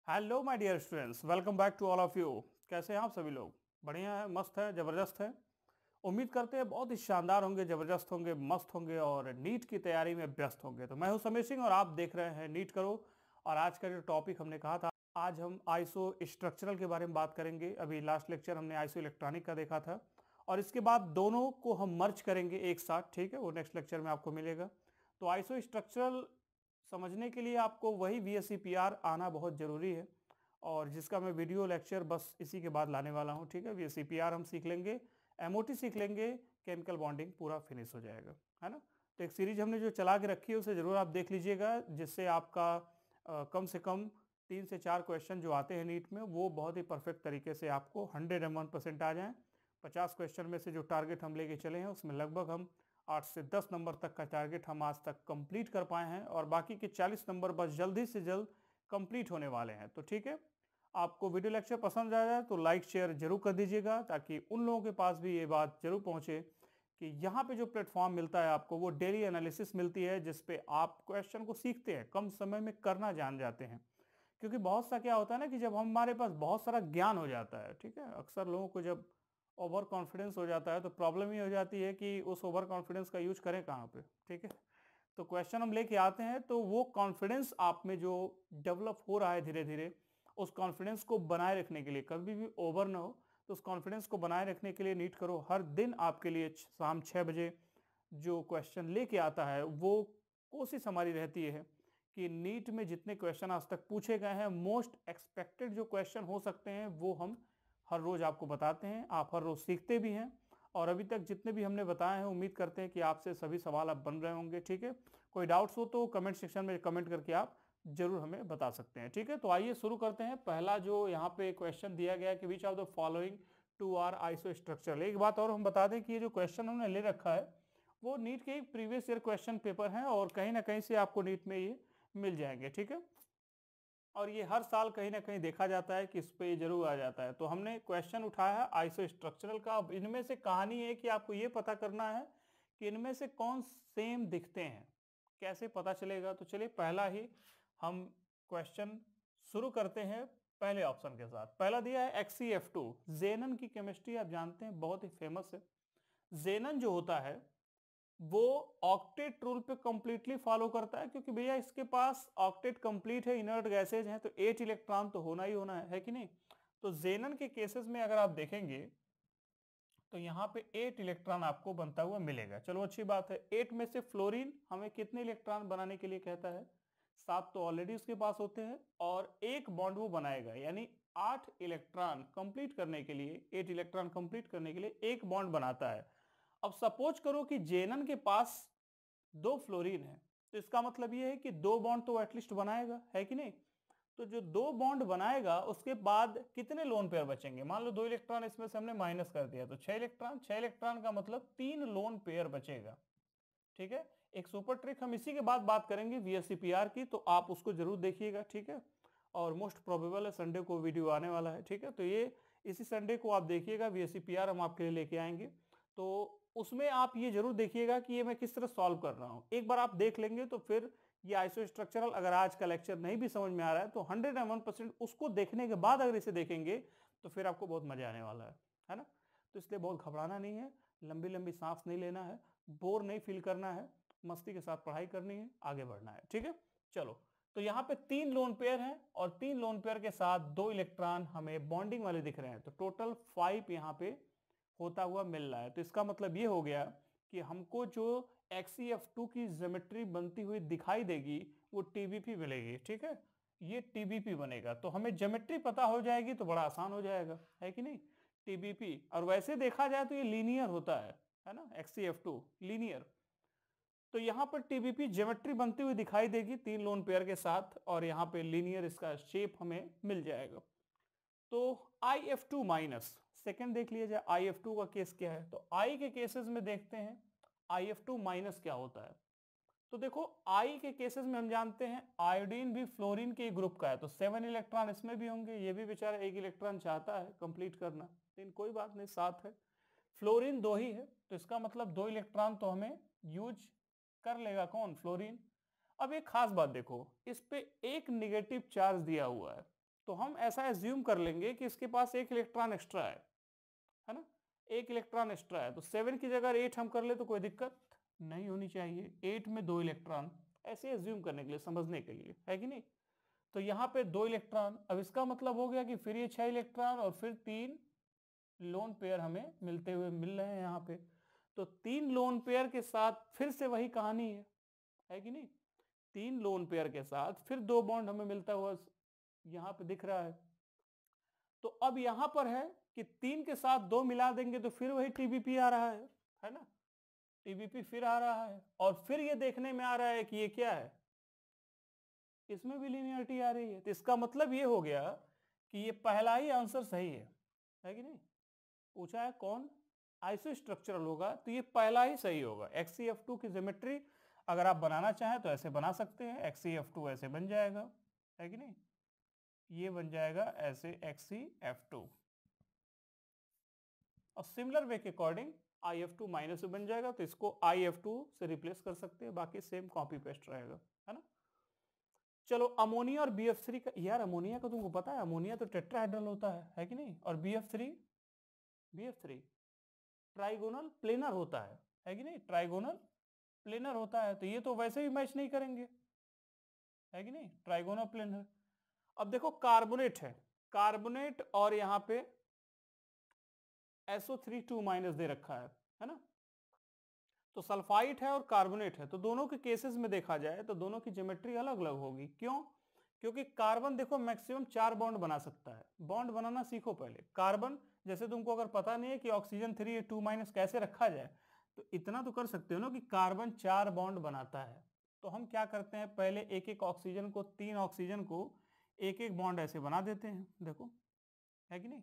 Hello my dear students, welcome back to all of you. कैसे हैं आप सभी लोग? बढ़िया है, मस्त है, ज़बरदस्त है। उम्मीद करते हैं बहुत ही शानदार होंगे, ज़बरदस्त होंगे, मस्त होंगे और नीट की तैयारी में व्यस्त होंगे। तो मैं हूं समीर सिंह और आप देख रहे हैं नीट करो। और आज का जो टॉपिक हमने कहा था, आज हम आईसो स्ट्रक्चरल के बारे में बात करेंगे। अभी लास्ट लेक्चर हमने आईसो इलेक्ट्रॉनिक का देखा था और इसके बाद दोनों को हम मर्ज करेंगे एक साथ, ठीक है? वो नेक्स्ट लेक्चर में आपको मिलेगा। तो आईसो स्ट्रक्चरल समझने के लिए आपको वही VSCPR आना बहुत ज़रूरी है और जिसका मैं वीडियो लेक्चर बस इसी के बाद लाने वाला हूँ, ठीक है? VSCPR हम सीख लेंगे, MOT सीख लेंगे, केमिकल बॉन्डिंग पूरा फिनिश हो जाएगा, है ना? तो एक सीरीज हमने जो चला के रखी है उसे ज़रूर आप देख लीजिएगा, जिससे आपका कम से कम 3 से 4 क्वेश्चन जो आते हैं नीट में वो बहुत ही परफेक्ट तरीके से आपको 101% आ जाएँ। 50 क्वेश्चन में से जो टारगेट हम लेके चले हैं उसमें लगभग हम 8 से 10 नंबर तक का टारगेट हम आज तक कंप्लीट कर पाए हैं और बाकी के 40 नंबर बस जल्दी से जल्द कंप्लीट होने वाले हैं। तो ठीक है, आपको वीडियो लेक्चर पसंद आ जाए तो लाइक शेयर जरूर कर दीजिएगा, ताकि उन लोगों के पास भी ये बात जरूर पहुंचे कि यहाँ पे जो प्लेटफॉर्म मिलता है आपको वो डेली एनालिसिस मिलती है, जिसपे आप क्वेश्चन को सीखते हैं, कम समय में करना जान जाते हैं। क्योंकि बहुत सा क्या होता है ना कि जब हमारे पास बहुत सारा ज्ञान हो जाता है, ठीक है, अक्सर लोगों को जब ओवर कॉन्फिडेंस हो जाता है तो प्रॉब्लम ये हो जाती है कि उस ओवर कॉन्फिडेंस का यूज करें कहाँ पे, ठीक है? तो क्वेश्चन हम लेके आते हैं तो वो कॉन्फिडेंस आप में जो डेवलप हो रहा है धीरे धीरे, उस कॉन्फिडेंस को बनाए रखने के लिए, कभी भी ओवर ना हो, तो उस कॉन्फिडेंस को बनाए रखने के लिए नीट करो हर दिन आपके लिए शाम 6 बजे जो क्वेश्चन लेके आता है, वो कोशिश हमारी रहती है कि नीट में जितने क्वेश्चन आज तक पूछे गए हैं, मोस्ट एक्सपेक्टेड जो क्वेश्चन हो सकते हैं वो हम हर रोज आपको बताते हैं। आप हर रोज सीखते भी हैं और अभी तक जितने भी हमने बताए हैं उम्मीद करते हैं कि आपसे सभी सवाल अब बन रहे होंगे, ठीक है? कोई डाउट्स हो तो कमेंट सेक्शन में कमेंट करके आप जरूर हमें बता सकते हैं, ठीक है? तो आइए शुरू करते हैं। पहला जो यहाँ पे क्वेश्चन दिया गया है कि which of the following two are isostructural. एक बात और हम बता दें कि ये जो क्वेश्चन हमने ले रखा है वो नीट के एक प्रीवियस ईयर क्वेश्चन पेपर है और कहीं ना कहीं से आपको नीट में ये मिल जाएंगे, ठीक है? और ये हर साल कहीं ना कहीं देखा जाता है कि इस पे जरूर आ जाता है। तो हमने क्वेश्चन उठाया है आइसो स्ट्रक्चरल का। अब इनमें से कहानी है कि आपको ये पता करना है कि इनमें से कौन सेम दिखते हैं। कैसे पता चलेगा? तो चलिए पहला ही हम क्वेश्चन शुरू करते हैं पहले ऑप्शन के साथ। पहला दिया है XeF2। जेनन की केमिस्ट्री आप जानते हैं, बहुत ही फेमस है। जेनन जो होता है वो ऑक्टेट रूल पे कंप्लीटली फॉलो करता है, क्योंकि भैया इसके पास ऑक्टेट कंप्लीट है, इनर्ट गैसेज हैं, तो 8 इलेक्ट्रॉन तो होना ही होना है कि नहीं? तो जेनन के केसेस में अगर आप देखेंगे तो यहाँ पे 8 इलेक्ट्रॉन आपको बनता हुआ मिलेगा। चलो अच्छी बात है। 8 में से फ्लोरीन हमें कितने इलेक्ट्रॉन बनाने के लिए कहता है? 7 तो ऑलरेडी उसके पास होते हैं और एक बॉन्ड वो बनाएगा, यानी 8 इलेक्ट्रॉन कंप्लीट करने के लिए, 8 इलेक्ट्रॉन कंप्लीट करने के लिए एक बॉन्ड बनाता है। अब सपोज करो कि जेनन के पास 2 फ्लोरीन है, तो इसका मतलब ये है कि 2 बॉन्ड तो एटलीस्ट बनाएगा, है कि नहीं? तो जो 2 बॉन्ड बनाएगा उसके बाद कितने लोन पेयर बचेंगे? मान लो 2 इलेक्ट्रॉन इसमें से हमने माइनस कर दिया तो 6 इलेक्ट्रॉन। 6 इलेक्ट्रॉन का मतलब 3 लोन पेयर बचेगा, ठीक है? एक सुपर ट्रिक हम इसी के बाद बात करेंगे VSCPR की, तो आप उसको जरूर देखिएगा, ठीक है? और मोस्ट प्रोबेबल है संडे को वीडियो आने वाला है, ठीक है? तो ये इसी संडे को आप देखिएगा, VSCPR हम आपके लिए लेके आएंगे। तो उसमें आप ये जरूर देखिएगा कि ये मैं किस तरह सॉल्व कर रहा हूं। एक बार आप देख लेंगे तो फिर ये आइसो स्ट्रक्चरल अगर आज का लेक्चर नहीं भी समझ में आ रहा है तो 101% उसको देखने के बाद अगर इसे देखेंगे तो फिर आपको बहुत मजा आने वाला है ना? तो इसलिए बहुत घबराना नहीं है, लंबी लंबी सांस नहीं लेना है, बोर नहीं फील करना है, मस्ती के साथ पढ़ाई करनी है, आगे बढ़ना है, ठीक है? चलो, तो यहाँ पे 3 लोन पेयर हैं और 3 लोन पेयर के साथ 2 इलेक्ट्रॉन हमें बॉन्डिंग वाले दिख रहे हैं, तो टोटल 5 यहाँ पे होता हुआ मिल रहा है। तो इसका मतलब ये हो गया कि हमको जो XeF2 की ज्योमेट्री बनती हुई दिखाई देगी वो TBP मिलेगी, ठीक है? ये TBP बनेगा, तो हमें ज्योमेट्री पता हो जाएगी तो बड़ा आसान हो जाएगा, है कि नहीं? TBP। और वैसे देखा जाए तो ये लीनियर होता है ना? XeF2 linear. तो यहाँ पर TBP ज्योमेट्री बनती हुई दिखाई देगी 3 लोन पेयर के साथ और यहाँ पे लीनियर इसका शेप हमें मिल जाएगा। तो IF2 माइनस, सेकेंड देख लिया जाए IF2 का केस क्या है। तो I के केसेस में देखते हैं IF2 माइनस क्या होता है। तो देखो I के केसेस में हम जानते हैं आयोडीन भी फ्लोरीन के ग्रुप का है, तो 7 इलेक्ट्रॉन इसमें भी होंगे। ये भी बेचारा 1 इलेक्ट्रॉन चाहता है कंप्लीट करना, लेकिन कोई बात नहीं, 7 है। फ्लोरीन 2 ही है, तो इसका मतलब 2 इलेक्ट्रॉन तो हमें यूज कर लेगा कौन? फ्लोरीन। अब एक खास बात देखो, इस पे एक निगेटिव चार्ज दिया हुआ है, तो हम ऐसा एज्यूम कर लेंगे कि इसके पास एक इलेक्ट्रॉन एक्स्ट्रा है ना, एक इलेक्ट्रॉन एक्स्ट्रा है, तो 7 की जगह 8 हम कर ले तो कोई दिक्कत नहीं होनी चाहिए। 8 में 2 इलेक्ट्रॉन, ऐसे एज्यूम करने के लिए, समझने के लिए, है कि नहीं। तो यहाँ पे 2 इलेक्ट्रॉन, अब इसका मतलब हो गया कि फिर ये 6 इलेक्ट्रॉन और फिर 3 लोन पेयर हमें मिलते हुए मिल रहे हैं यहाँ पे। तो 3 लोन पेयर के साथ फिर से वही कहानी है कि नहीं। 3 लोन पेयर के साथ फिर 2 बॉन्ड हमें मिलता हुआ यहाँ पे दिख रहा है। तो अब यहाँ पर है कि 3 के साथ 2 मिला देंगे तो फिर वही टीबीपी आ रहा है ना, टीबीपी फिर आ रहा है। और फिर ये देखने में आ रहा है कि ये क्या है, इसमें भी लीनियरिटी आ रही है। तो इसका मतलब ये हो गया कि ये पहला ही आंसर सही है कि नहीं। पूछा है कौन आइसो स्ट्रक्चरल होगा, तो ये पहला ही सही होगा। XeF2 की ज्योमेट्री अगर आप बनाना चाहें तो ऐसे बना सकते हैं, XeF2 ऐसे बन जाएगा, है कि नहीं, ये बन जाएगा ऐसे XeF2, और सिमिलर वे के अकॉर्डिंग IF2 माइनस बन जाएगा, तो इसको IF2 से रिप्लेस कर सकते हैं, बाकी सेम कॉपी पेस्ट रहेगा, है ना। चलो अमोनिया और BF3 का, यार अमोनिया का तुमको पता है, अमोनिया तो टेट्राहेड्रल होता है कि नहीं, और BF3 ट्राइगोनल प्लेनर होता है कि नहीं, ट्राइगोनल प्लेनर होता है। तो ये तो वैसे भी मैच नहीं करेंगे, है कि नहीं, ट्राइगोनल प्लेनर। अब देखो कार्बोनेट है, कार्बोनेट और यहाँ पे SO3 2 माइनस दे रखा है ना। तो सल्फाइट है और कार्बोनेट है, तो दोनों के केसेस में देखा जाए तो दोनों की ज्योमेट्री अलग अलग होगी। क्यों? क्योंकि कार्बन देखो मैक्सिमम 4 बॉन्ड बना सकता है। बॉन्ड बनाना सीखो पहले। कार्बन जैसे तुमको अगर पता नहीं है कि ऑक्सीजन 3 2 माइनस कैसे रखा जाए, तो इतना तो कर सकते हो ना कि कार्बन 4 बॉन्ड बनाता है। तो हम क्या करते हैं, पहले एक एक ऑक्सीजन को, 3 ऑक्सीजन को एक एक बॉन्ड ऐसे बना देते हैं, देखो, है कि नहीं।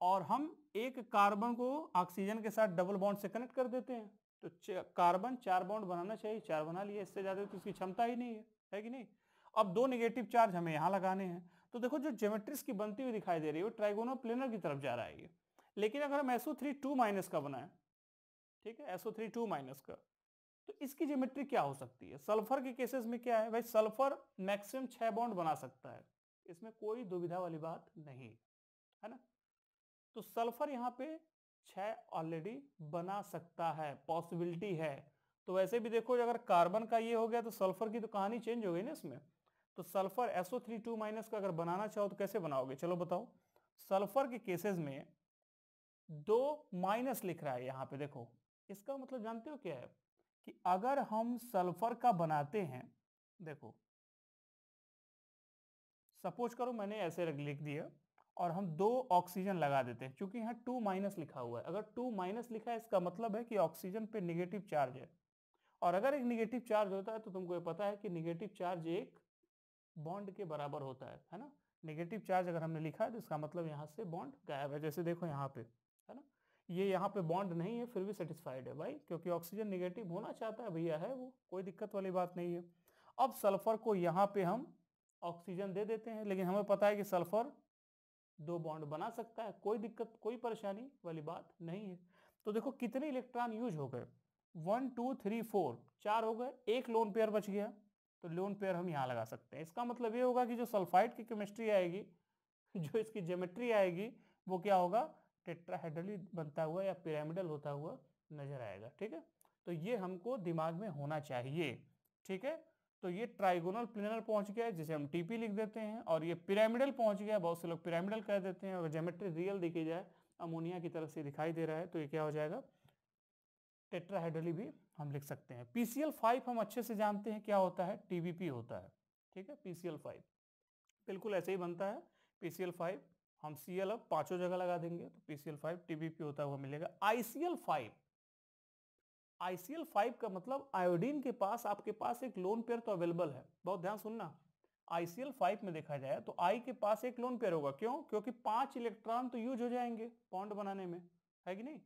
और हम एक कार्बन को ऑक्सीजन के साथ डबल बॉन्ड से कनेक्ट कर देते हैं। तो कार्बन 4 बॉन्ड बनाना चाहिए, 4 बना लिए, इससे ज्यादा तो इसकी क्षमता ही नहीं है कि नहीं। अब 2 नेगेटिव चार्ज हमें यहां लगाने हैं, तो देखो जो ज्योमेट्रीज की बनती हुई दिखाई दे रही है वो ट्राइगोनल प्लेनर की तरफ जा रहा है ये। लेकिन अगर हम SO3 2 माइनस का बनाए, ठीक है, SO3 2 माइनस का, तो इसकी ज्योमेट्री क्या हो सकती है। सल्फर के केसेस में क्या है भाई, सल्फर मैक्सिमम 6 बॉन्ड बना सकता है, इसमें कोई दुविधा वाली बात नहीं है ना। तो सल्फर यहाँ पे 6 ऑलरेडी बना सकता है, पॉसिबिलिटी है। तो वैसे भी देखो अगर कार्बन का ये हो गया तो सल्फर की तो कहानी चेंज हो गई ना इसमें। तो सल्फर SO3 2 माइनस का अगर बनाना चाहो तो कैसे बनाओगे, चलो बताओ। सल्फर के केसेस में 2 माइनस लिख रहा है यहाँ पे, देखो इसका मतलब जानते हो क्या है, कि अगर हम सल्फर का बनाते हैं, देखो सपोज करो मैंने ऐसे लिख दिया और हम 2 ऑक्सीजन लगा देते हैं, क्योंकि यहाँ 2 माइनस लिखा हुआ है। अगर 2 माइनस लिखा है इसका मतलब है कि ऑक्सीजन पे निगेटिव चार्ज है, और अगर एक निगेटिव चार्ज होता है तो तुमको ये पता है कि निगेटिव चार्ज एक बॉन्ड के बराबर होता है ना। नेगेटिव चार्ज अगर हमने लिखा है तो इसका मतलब यहाँ से बॉन्ड गायब है। जैसे देखो यहाँ पे, है ना, ये यहाँ पे बॉन्ड नहीं है फिर भी सेटिस्फाइड है भाई, क्योंकि ऑक्सीजन निगेटिव होना चाहता है भैया, है वो, कोई दिक्कत वाली बात नहीं है। अब सल्फर को यहाँ पे हम ऑक्सीजन दे देते हैं, लेकिन हमें पता है कि सल्फर 2 बॉन्ड बना सकता है, कोई दिक्कत कोई परेशानी वाली बात नहीं है। तो देखो कितने इलेक्ट्रॉन यूज हो गए, 1 2 3 4, 4 हो गए, एक लोन पेयर बच गया, तो लोन पेयर हम यहाँ लगा सकते हैं। इसका मतलब ये होगा कि जो सल्फाइड की केमिस्ट्री आएगी, जो इसकी ज्योमेट्री आएगी, वो क्या होगा, टेट्राहेड्रली बनता हुआ या पिरामिडल होता हुआ नजर आएगा। ठीक है, तो ये हमको दिमाग में होना चाहिए। ठीक है, तो ये ट्राइगोनल प्लेनर पहुंच गया जिसे हम टीपी लिख देते हैं, और ये पिरामिडल पहुंच गया, बहुत से लोग पिरामिडल कह देते हैं। अगर ज्योमेट्री रियल देखी जाए, अमोनिया की तरफ से दिखाई दे रहा है, तो ये क्या हो जाएगा, टेट्राहेड्रली भी हम लिख सकते हैं। PCl5 हम अच्छे से जानते हैं क्या होता है, TBP होता है। ठीक है, PCl5 बिल्कुल ऐसे ही बनता है। PCl5 हम Cl अब पांचों जगह लगा देंगे तो PCl5 TBP होता हुआ मिलेगा। ICl5 का मतलब आयोडीन के पास आपके पास एक लोन पेयर तो अवेलेबल है, बहुत ध्यान सुनना। ICl5 में देखा जाए तो I के पास एक लोन पेयर होगा, क्यों, क्योंकि 5 इलेक्ट्रॉन तो यूज हो जाएंगे बॉन्ड बनाने में, है कि नहीं।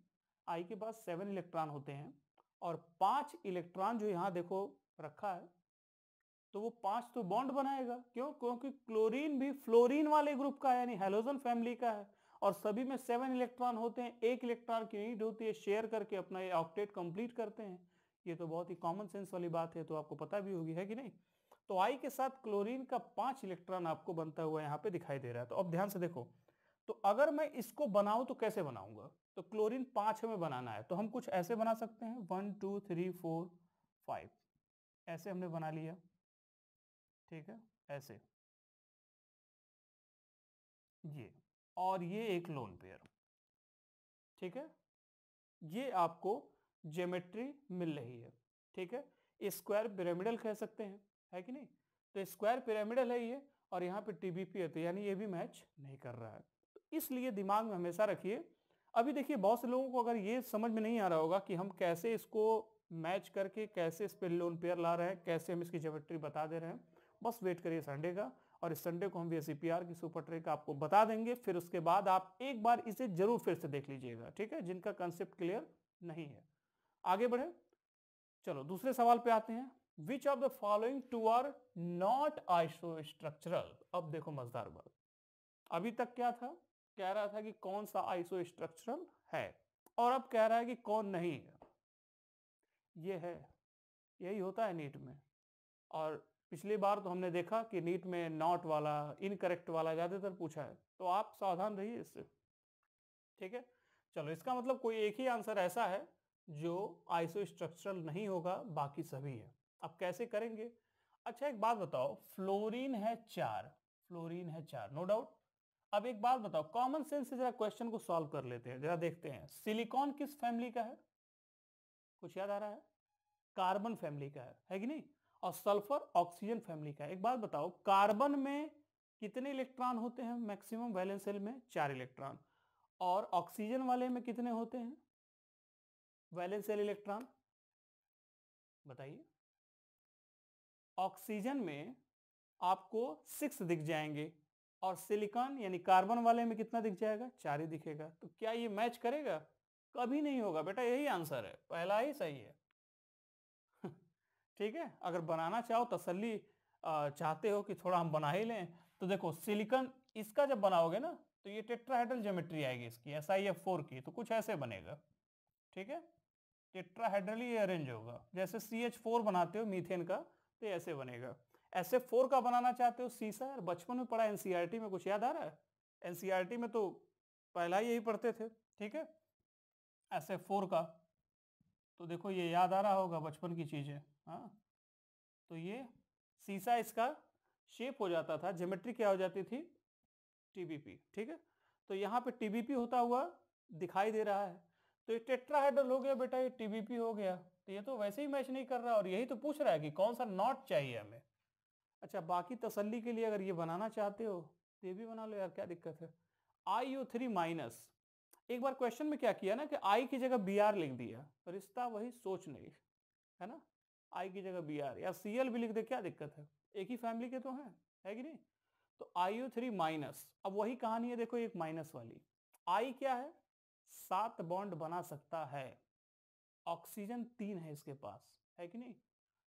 I के पास 7 इलेक्ट्रॉन होते हैं, और 5 इलेक्ट्रॉन जो यहाँ देखो रखा है, तो वो 5 तो बॉन्ड बनाएगा। क्यों, क्योंकि क्लोरीन भी फ्लोरीन वाले ग्रुप का है, यानी हैलोजन फैमिली का है, और सभी में 7 इलेक्ट्रॉन होते हैं, एक इलेक्ट्रॉन की नीड होती है, शेयर करके अपना ये ऑक्टेट कंप्लीट करते हैं। ये तो बहुत ही कॉमन सेंस वाली बात है, तो आपको पता भी होगी, है कि नहीं। तो आई के साथ क्लोरीन का 5 इलेक्ट्रॉन आपको बनता हुआ यहाँ पे दिखाई दे रहा है। तो अब ध्यान से देखो, तो अगर मैं इसको बनाऊं तो कैसे बनाऊंगा? तो क्लोरीन 5 हमें बनाना है, तो हम कुछ ऐसे बना सकते हैं 1 2 3 4 5, ऐसे हमने बना लिया, ठीक है, ऐसे ये, और ये एक लोन पेयर, ठीक है, ये आपको ज्योमेट्री मिल रही है, ठीक है। स्क्वायर पिरामिडल कह सकते हैं, है कि नहीं? तो स्क्वायर पिरामिडल है ये, और यहाँ पे टीबीपी है, तो यानी ये भी मैच नहीं कर रहा है। तो इसलिए दिमाग में हमेशा रखिए। अभी देखिए बहुत से लोगों को अगर ये समझ में नहीं आ रहा होगा कि हम कैसे इसको मैच करके कैसे इस पे लोन पेयर ला रहे हैं, कैसे हम इसकी ज्योमेट्री बता दे रहे हैं, बस वेट करिए संडे का, और इस संडे को हम VSEPR की सुपर ट्रिक आपको बता देंगे। फिर उसके बाद आप एक बार इसे जरूर फिर से देख लीजिएगा, ठीक है, जिनका कंसेप्ट क्लियर नहीं है। आगे बढ़े, चलो दूसरे सवाल पे आते हैं। Which of the following two are not isostructural? अब देखो मजेदार बात, अभी तक क्या था, कह रहा था कि कौन सा आइसोस्ट्रक्चरल है, और अब कह रहा है कि कौन नहीं है। ये है, यही होता है नीट में। और पिछली बार तो हमने देखा कि नीट में नॉट वाला, इनकरेक्ट वाला ज्यादातर पूछा है, तो आप सावधान रहिए इससे, ठीक है। चलो इसका मतलब कोई एक ही आंसर ऐसा है जो आइसोस्ट्रक्चरल नहीं होगा, बाकी सभी है। अब कैसे करेंगे? अच्छा एक बात बताओ, फ्लोरीन है 4, फ्लोरीन है 4, नो डाउट। अब एक बात बताओ, कॉमन सेंस से जरा क्वेश्चन को सॉल्व कर लेते हैं, जरा देखते हैं सिलिकॉन किस फैमिली का है, कुछ याद आ रहा है? कार्बन फैमिली का है कि नहीं? और सल्फर ऑक्सीजन फैमिली का है। एक बात बताओ, कार्बन में कितने इलेक्ट्रॉन होते हैं मैक्सिमम वैलेंस शेल में? 4 इलेक्ट्रॉन। और ऑक्सीजन वाले में कितने होते हैं वैलेंस शेल इलेक्ट्रॉन? बताइए। ऑक्सीजन में आपको 6 दिख जाएंगे, और सिलिकॉन यानी कार्बन वाले में कितना दिख जाएगा? 4 ही दिखेगा। तो क्या ये मैच करेगा? कभी नहीं होगा बेटा, यही आंसर है, पहला ही सही है। ठीक है, अगर बनाना चाहो तसल्ली चाहते हो कि थोड़ा हम बना ही लें, तो देखो सिलिकॉन इसका जब बनाओगे ना, तो ये टेट्राहेड्रल ज्योमेट्री आएगी इसकी, SiF4 की, तो कुछ ऐसे बनेगा, ठीक है, टेट्राहेड्रली अरेंज होगा। जैसे CH4 बनाते हो मीथेन का, तो ऐसे बनेगा। SF4 का बनाना चाहते हो सीसा, यार बचपन में पढ़ा NCERT में, कुछ याद आ रहा है? NCERT में तो पहला ही यही पढ़ते थे, ठीक है, SF4 का। तो देखो ये याद आ रहा होगा बचपन की चीजें, हाँ। तो ये सीसा इसका शेप हो जाता था, ज्योमेट्री क्या हो जाती थी? TBP, ठीक है। तो यहाँ पे TBP होता हुआ दिखाई दे रहा है, तो ये टेट्राहेड्रल हो गया बेटा, ये TBP हो गया। तो ये तो वैसे ही मैच नहीं कर रहा, और यही तो पूछ रहा है कि कौन सा नॉट चाहिए हमें। अच्छा बाकी तसल्ली के लिए अगर ये बनाना चाहते हो तो ये भी बना लो यार, क्या दिक्कत है। IO3 माइनस, एक बार क्वेश्चन में क्या किया ना कि आई की जगह BR लिख दिया, रिश्ता वही सोच नहीं, है ना? आई की जगह BR या CL भी लिख दे, क्या दिक्कत है, एक ही फैमिली के तो हैं, है कि नहीं? तो IO3 माइनस, अब वही कहानी है, देखो एक माइनस वाली। आई क्या है? 7 बॉन्ड बना सकता है, ऑक्सीजन 3 है इसके पास, है कि नहीं?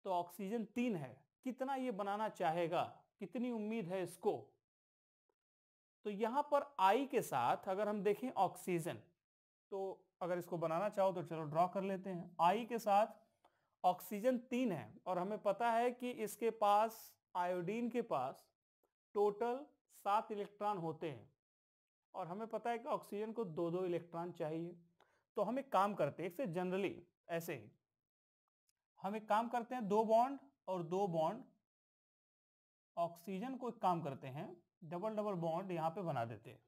तो ऑक्सीजन 3 है, कितना ये बनाना चाहेगा, कितनी उम्मीद है इसको? तो यहां पर आई के साथ अगर हम देखें ऑक्सीजन, तो अगर इसको बनाना चाहो तो चलो ड्रॉ कर लेते हैं। आई के साथ ऑक्सीजन 3 है, और हमें पता है कि इसके पास, आयोडीन के पास टोटल 7 इलेक्ट्रॉन होते हैं, और हमें पता है कि ऑक्सीजन को 2-2 इलेक्ट्रॉन चाहिए। तो हम एक काम करते हैं, इससे जनरली ऐसे ही हम एक काम करते हैं, 2 बॉन्ड और 2 बॉन्ड, ऑक्सीजन को एक काम करते हैं, डबल डबल बॉन्ड यहां पे बना देते हैं,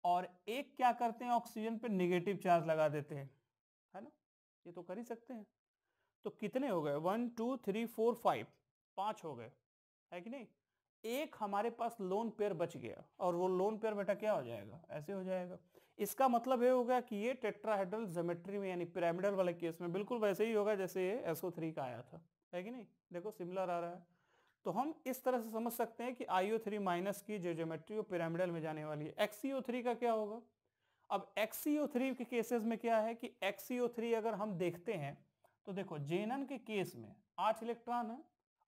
और एक क्या करते हैं, ऑक्सीजन पे नेगेटिव चार्ज लगा देते हैं, है ना? ये तो कर ही सकते हैं। तो कितने हो गए? 1 2 3 4 5, 5 हो गए, है कि नहीं? एक हमारे पास लोन पेयर बच गया, और वो लोन पेयर बेटा क्या हो जाएगा? ऐसे हो जाएगा। इसका मतलब ये होगा कि ये टेट्राहेड्रल ज्योमेट्री में यानी पिरामिडल वाले केस में बिल्कुल वैसे ही होगा जैसे ये SO3 का आया था, है कि नहीं? देखो सिमिलर आ रहा है। तो हम इस तरह से समझ सकते हैं कि IO3 माइनस की जो ज्योमेट्री वो पिरामिडल में जाने वाली है। XeO3 का क्या होगा? अब XeO3 के केसेस में क्या है कि XeO3 अगर हम देखते हैं, तो देखो जेनन के केस में 8 इलेक्ट्रॉन है,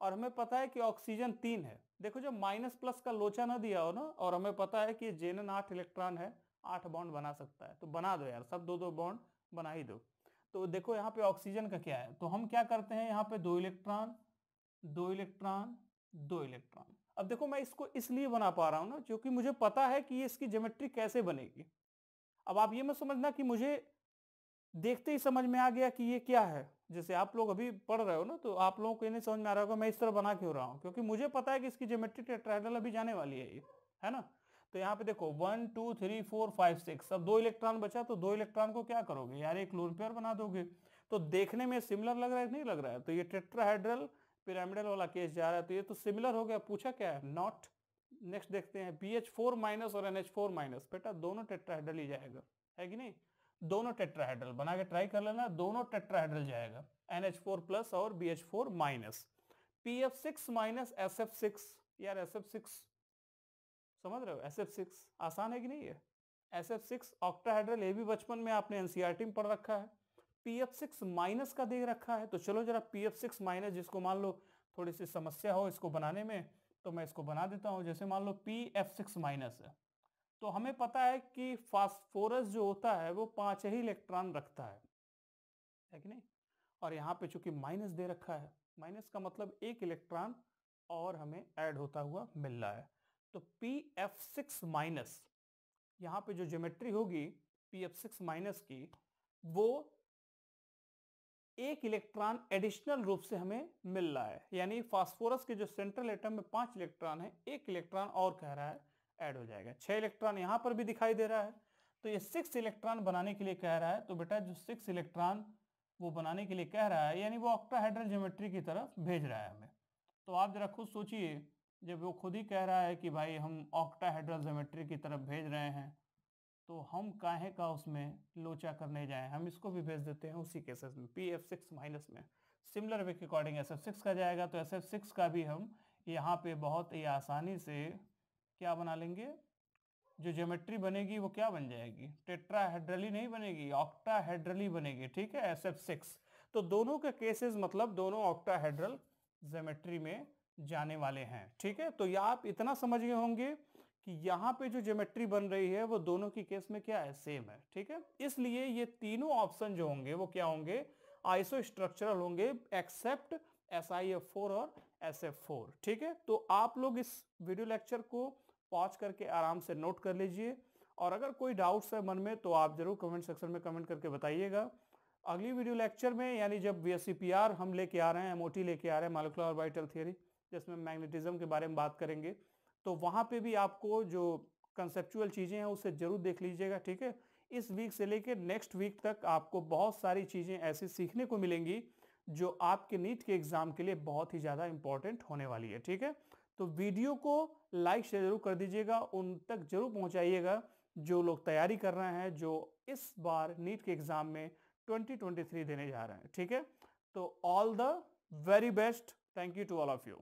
और हमें पता है कि ऑक्सीजन 3 है। देखो जब माइनस प्लस का लोचा ना दिया हो ना, और हमें पता है कि जेनन 8 इलेक्ट्रॉन है, 8 बॉन्ड बना सकता है, तो बना दो यार, सब 2-2 बॉन्ड बना ही दो। तो देखो यहाँ पे ऑक्सीजन का क्या है, तो हम क्या करते हैं, यहाँ पे 2 इलेक्ट्रॉन 2 इलेक्ट्रॉन 2 इलेक्ट्रॉन। अब देखो मैं इसको इसलिए बना पा रहा हूं ना क्योंकि मुझे पता है कि ये इसकी ज्योमेट्री कैसे बनेगी। अब आप ये मत समझना कि मुझे देखते ही समझ में आ गया कि ये क्या है। जैसे आप लोग अभी पढ़ रहे हो ना, तो आप लोगों को ये नहीं समझ में आ रहा होगा मैं इस तरह बना क्यों रहा हूं, क्योंकि मुझे पता है कि इसकी ज्योमेट्री टेट्राहेड्रल अभी जाने वाली है ये, है ना। तो यहाँ पे देखो 1 2 3 4 5 6, अब 2 इलेक्ट्रॉन बचा, तो 2 इलेक्ट्रॉन को क्या करोगे यार, एक लोन पेयर बना दोगे। तो देखने में सिमिलर लग रहा है नहीं लग रहा है, तो ये टेट्राहेड्रल पिरामिडल वाला केस जा रहा है, तो ये तो सिमिलर हो गया। पूछा क्या है, नॉट। नेक्स्ट देखते हैं BH4 माइनस और NH4 माइनस, बेटा दोनों टेट्राहेड्रल ही जाएगा, है कि नहीं। दोनों टेट्राहेड्रल बना के ट्राई कर लेना, दोनों टेट्राहेड्रल जाएगा, NH4 प्लस और BH4 minus. PF6 minus SF6, यार SF6 समझ रहे हो, SF6 आसान है कि नहीं है। SF6 ऑक्टाहेड्रल, ये भी बचपन में आपने एनसीईआरटी में पढ़ रखा है। PF6 माइनस का दे रखा है, तो चलो जरा PF6 माइनस, जिसको मान लो थोड़ी सी समस्या हो इसको बनाने में, तो मैं इसको बना देता हूं। जैसे मान लो PF6 माइनस है, तो हमें पता है कि फास्फोरस जो होता है वो 5 ही इलेक्ट्रॉन रखता है कि नहीं। और यहाँ पे चूंकि माइनस दे रखा है, माइनस का मतलब एक इलेक्ट्रॉन और हमें ऐड होता हुआ मिल रहा है। तो PF6 माइनस, यहाँ पे जो ज्योमेट्री होगी PF6 माइनस की, वो एक इलेक्ट्रॉन एडिशनल रूप से हमें मिल रहा है, यानी फास्फोरस के जो सेंट्रल एटम में 5 इलेक्ट्रॉन है, एक इलेक्ट्रॉन और कह रहा है ऐड हो जाएगा। 6 इलेक्ट्रॉन यहां पर भी दिखाई दे रहा है, तो ये 6 इलेक्ट्रॉन बनाने के लिए कह रहा है। तो बेटा जो 6 इलेक्ट्रॉन वो बनाने के लिए कह रहा है, यानी वो ऑक्टाहेड्रल ज्योमेट्री की तरफ भेज रहा है हमें। तो आप जरा खुद सोचिए, जब वो खुद ही कह रहा है कि भाई हम ऑक्टाहेड्रल ज्योमेट्री की तरफ भेज रहे हैं, तो हम काहे का उसमें लोचा करने जाएं, हम इसको भी भेज देते हैं उसी केसेस में PF6 माइनस में। सिमिलर वे के अकॉर्डिंग SF6 का जाएगा, तो SF6 का भी हम यहाँ पे बहुत ही आसानी से क्या बना लेंगे, जो ज्योमेट्री बनेगी वो क्या बन जाएगी, टेट्राहेड्रली नहीं बनेगी, ऑक्टाहेड्रली बनेगी, ठीक है, SF6। तो दोनों के केसेस मतलब दोनों ऑक्टाहेड्रल ज्योमेट्री में जाने वाले हैं, ठीक है। तो या आप इतना समझ गए होंगे कि यहाँ पे जो ज्योमेट्री बन रही है वो दोनों की केस में क्या है, सेम है, ठीक है। इसलिए ये तीनों ऑप्शन जो होंगे वो क्या होंगे, आइसो स्ट्रक्चरल होंगे, एक्सेप्ट SiF4 और SF4, ठीक है। तो आप लोग इस वीडियो लेक्चर को पॉज करके आराम से नोट कर लीजिए, और अगर कोई डाउट्स है मन में तो आप जरूर कमेंट सेक्शन में कमेंट करके बताइएगा। अगली वीडियो लेक्चर में, यानी जब VSCPR हम लेके आ रहे हैं, MOT लेके आ रहे हैं, मॉलिक्यूलर ऑर्बिटल थ्योरी, जिसमें मैग्नेटिज्म के बारे में बात करेंगे, तो वहां पे भी आपको जो कंसेप्चुअल चीजें हैं उसे जरूर देख लीजिएगा, ठीक है। इस वीक से लेकर नेक्स्ट वीक तक आपको बहुत सारी चीजें ऐसी सीखने को मिलेंगी जो आपके नीट के एग्जाम के लिए बहुत ही ज्यादा इंपॉर्टेंट होने वाली है, ठीक है। तो वीडियो को लाइक शेयर जरूर कर दीजिएगा, उन तक जरूर पहुंचाइएगा जो लोग तैयारी कर रहे हैं, जो इस बार नीट के एग्जाम में 2023 देने जा रहे हैं, ठीक है। तो all the very best, thank you to all of you.